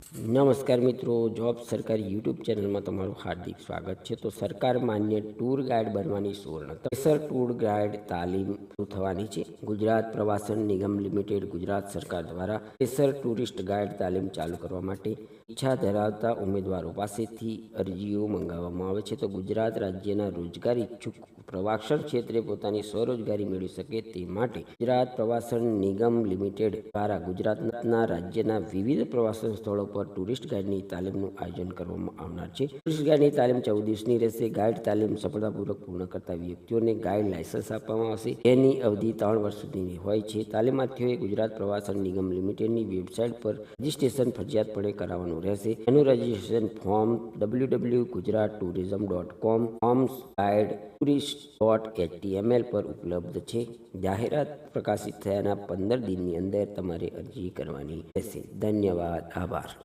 નમસ્કાર મિત્રો, જોબ સરકારી યુટ્યુબ ચેનલમાં તમારું હાર્દિક સ્વાગત છે। તો સરકાર માન્ય ટૂર ગાઈડ બનવાની સુવર્ણ તક। ફ્રેશર ટૂર ગાઈડ તાલીમ શરૂ થવાની છે। ગુજરાત પ્રવાસન નિગમ લિમિટેડ ગુજરાત સરકાર દ્વારા ફ્રેશર ટુરિસ્ટ ગાઈડ તાલીમ ચાલુ કરવા માટે ઈચ્છા ધરાવતા ઉમેદવારો પાસેથી અરજીઓ મંગાવવામાં આવે છે। તો ગુજરાત રાજ્યના રોજગાર ઈચ્છુક પ્રવાસન ક્ષેત્રે પોતાની સ્વરોજગારી મેળવી શકે તે માટે ગુજરાત પ્રવાસન નિગમ લિમિટેડ દ્વારા ગુજરાતના રાજ્યના વિવિધ પ્રવાસન સ્થળો પર ટુરિસ્ટ ગાઈડની તાલીમનું આયોજન કરવામાં આવનાર છે। ટુરિસ્ટ ગાઈડની તાલીમ 14 દિવસની રહેશે। ગાઈડ તાલીમ સફળતાપૂર્વક પૂર્ણ કરતા વ્યક્તિઓને ગાઈડ લાયસન્સ આપવામાં આવશે, જેની અવધિ 3 વર્ષ સુધીની હોય છે। તાલીમાર્થીઓએ ગુજરાત પ્રવાસન નિગમ લિમિટેડની વેબસાઇટ પર રજીસ્ટ્રેશન ફરજિયાતપણે કરાવવાનું રહેશે। એનું રજીસ્ટ્રેશન ફોર્મ www.gujaratourism.com guidetourist.html પર ઉપલબ્ધ છે। જાહેરાત પ્રકાશિત થયાના 15 દિનની અંદર તમારે અરજી કરવાની રહેશે। ધન્યવાદ, આભાર।